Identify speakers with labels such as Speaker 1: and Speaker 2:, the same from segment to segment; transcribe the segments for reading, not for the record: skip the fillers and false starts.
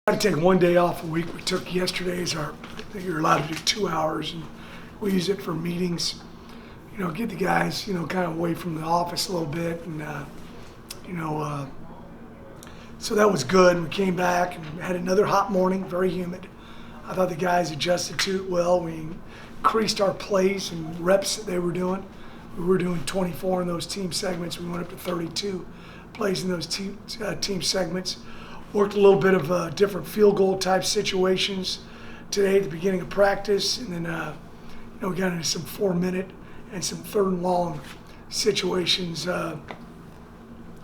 Speaker 1: I take one day off a week. We took yesterday as I think you're allowed to do 2 hours, and we use it for meetings. Get the guys, kind of away from the office a little bit, and so that was good. We came back and had another hot morning, very humid. I thought the guys adjusted to it well. We increased our plays and reps that they were doing. We were doing 24 in those team segments. We went up to 32 plays in those team segments. Worked a little bit of different field goal type situations today at the beginning of practice, and then we got into some 4-minute and some 3rd and long situations.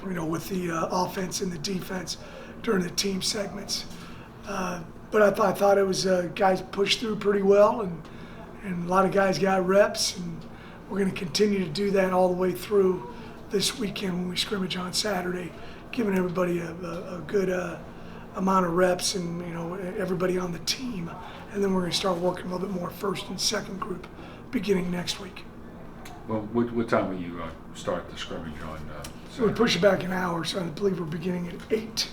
Speaker 1: With the offense and the defense during the team segments. But I thought it was guys pushed through pretty well, and a lot of guys got reps, and we're going to continue to do that all the way through this weekend when we scrimmage on Saturday, giving everybody a good amount of reps and everybody on the team, and then we're going to start working a little bit more first and second group beginning next week.
Speaker 2: Well, what time will you start the scrimmage on
Speaker 1: So we push it back an hour, so I believe we're beginning at 8.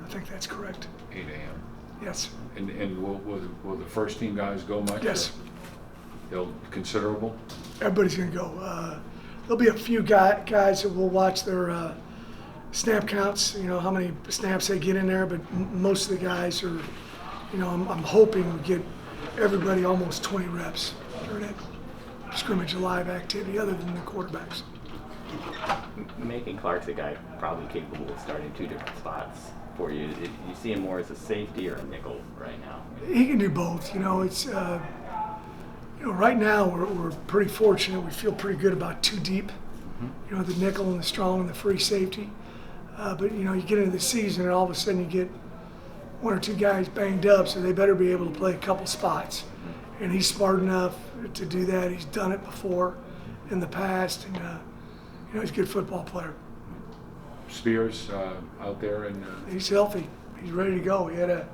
Speaker 1: I think that's correct.
Speaker 2: 8 a.m.
Speaker 1: Yes.
Speaker 2: And will the first team guys go much?
Speaker 1: Yes.
Speaker 2: They'll considerable?
Speaker 1: Everybody's going to go. There'll be a few guys that will watch their snap counts, how many snaps they get in there, but most of the guys are, I'm hoping we get everybody almost 20 reps during that scrimmage live activity other than the quarterbacks.
Speaker 3: Making Clark's a guy probably capable of starting 2 different spots for you. Do you see him more as a safety or a nickel right now?
Speaker 1: He can do both. It's right now we're pretty fortunate. We feel pretty good about 2 deep. Mm-hmm. The nickel and the strong and the free safety. But you get into the season and all of a sudden you get 1 or 2 guys banged up, so they better be able to play a couple spots. Mm-hmm. And he's smart enough to do that. He's done it before in the past, and he's a good football player.
Speaker 2: Spears out there, and
Speaker 1: he's healthy. He's ready to go. He had a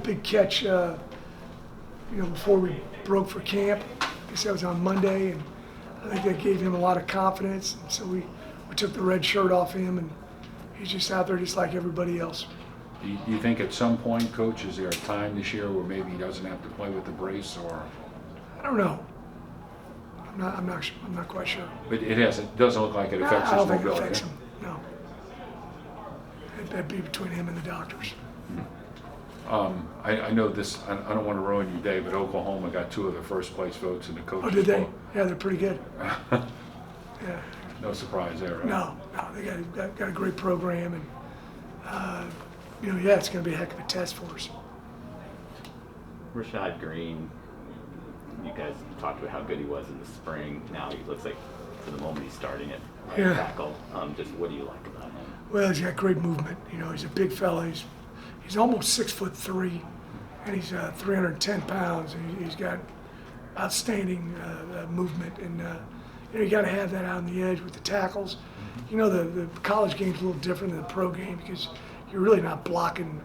Speaker 1: big catch, before we broke for camp. I guess that was on Monday, and I think that gave him a lot of confidence. And so we took the red shirt off him, and he's just out there just like everybody else.
Speaker 2: Do you think at some point, Coach, is there a time this year where maybe he doesn't have to play with the brace, or?
Speaker 1: I don't know. I'm not quite sure.
Speaker 2: But it doesn't look like it affects his mobility.
Speaker 1: I don't think it affects him. No. That'd be between him and the doctors.
Speaker 2: I know this. I don't want to ruin your day, but Oklahoma got 2 of the first place votes in the coaches'
Speaker 1: Oh, did they?
Speaker 2: poll.
Speaker 1: Yeah, they're pretty good. Yeah.
Speaker 2: No surprise there, right?
Speaker 1: No, they got a great program, and it's going to be a heck of a test for us.
Speaker 3: Rashad Green, you guys talked about how good he was in the spring. Now he looks like, for the moment, he's starting at right tackle. Just what do you like about him?
Speaker 1: Well, he's got great movement. He's a big fella. He's almost 6'3", and he's 310 pounds. And he's got outstanding movement, and you got to have that out on the edge with the tackles. The college game's a little different than the pro game because you're really not blocking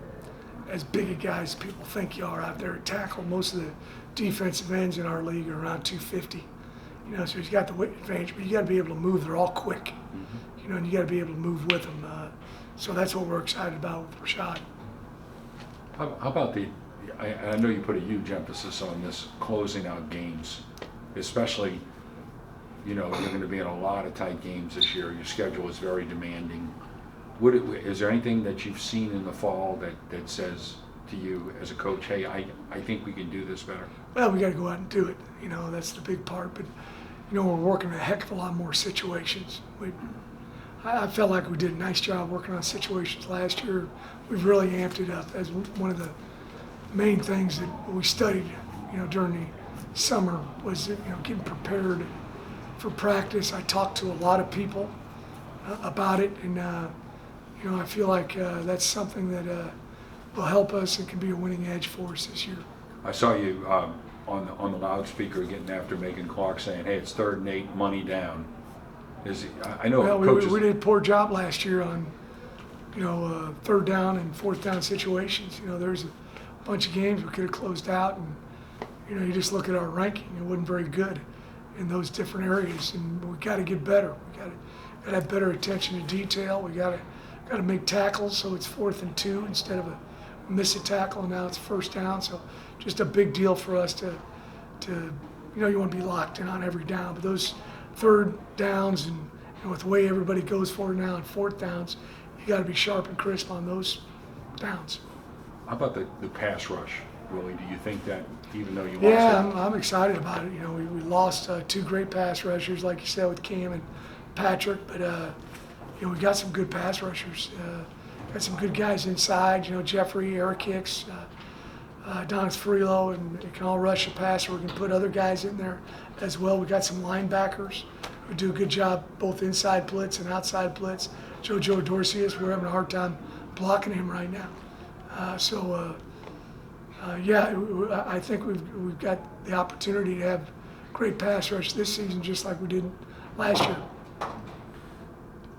Speaker 1: as big a guy as people think you are out there at tackle. Most of the defensive ends in our league are around 250. So he's got the weight advantage, but you got to be able to move. They're all quick, and you got to be able to move with them. So that's what we're excited about with Rashad.
Speaker 2: How about I know you put a huge emphasis on this closing out games, especially, you're going to be in a lot of tight games this year. Your schedule is very demanding. Is there anything that you've seen in the fall that says to you as a coach, hey, I think we can do this better?
Speaker 1: Well, we got to go out and do it. That's the big part. But, we're working a heck of a lot more situations. I felt like we did a nice job working on situations last year. We've really amped it up as one of the main things that we studied, during the summer was, getting prepared for practice. I talked to a lot of people about it, and, I feel like that's something that will help us and can be a winning edge for us this year.
Speaker 2: I saw you on the loudspeaker getting after Megan Clark saying, hey, it's 3rd and 8, money down. I know coaches.
Speaker 1: We did a poor job last year on, 3rd down and 4th down situations. There's a bunch of games we could have closed out, and you just look at our ranking, it wasn't very good in those different areas, and we got to get better. We got to have better attention to detail. We got to make tackles so it's 4th and 2 instead of a miss a tackle, and now it's first down. So just a big deal for us to you want to be locked in on every down, but those third downs and with the way everybody goes for it now and fourth downs, you got to be sharp and crisp on those downs.
Speaker 2: How about the pass rush, Willie? Do you think that, even though you lost
Speaker 1: Yeah,
Speaker 2: it?
Speaker 1: I'm excited about it. We lost two great pass rushers, like you said, with Cam and Patrick, but we got some good pass rushers. Got some good guys inside. Jeffrey, Eric Hicks, Donis Frillo, and they can all rush a passer. We can put other guys in there as well. We got some linebackers who do a good job both inside blitz and outside blitz. JoJo Dorcius, we're having a hard time blocking him right now. I think we've got the opportunity to have great pass rush this season, just like we did last year.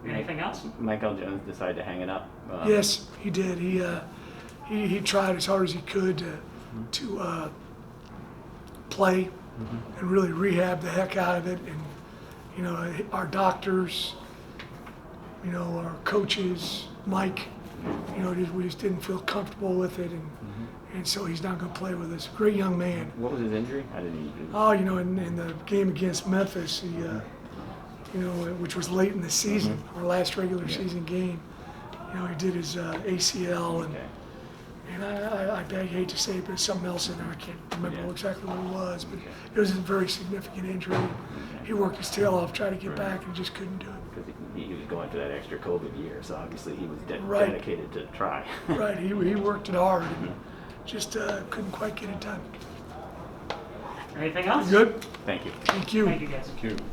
Speaker 4: Anything else?
Speaker 3: Michael Jones decided to hang it up.
Speaker 1: Yes, he did. He tried as hard as he could to play and really rehab the heck out of it. And our doctors, our coaches, Mike, we just didn't feel comfortable with it, and so he's not going to play with us. Great young man.
Speaker 3: What was his injury? I didn't even.
Speaker 1: Oh, in the game against Memphis, he, which was late in the season, our last regular season game, he did his ACL, and
Speaker 3: Okay.
Speaker 1: and I hate to say it, but it's something else in there. I can't remember exactly what it was, but it was a very significant injury. He worked his tail off, tried to get back, and just couldn't do it.
Speaker 3: Because he was going through that extra COVID year, so obviously he was
Speaker 1: Right.
Speaker 3: dedicated to try.
Speaker 1: Right, he worked it hard, and just couldn't quite get it done.
Speaker 4: Anything else?
Speaker 1: Good,
Speaker 3: Thank you.
Speaker 1: thank you.
Speaker 4: Thank you, guys.
Speaker 2: Thank you.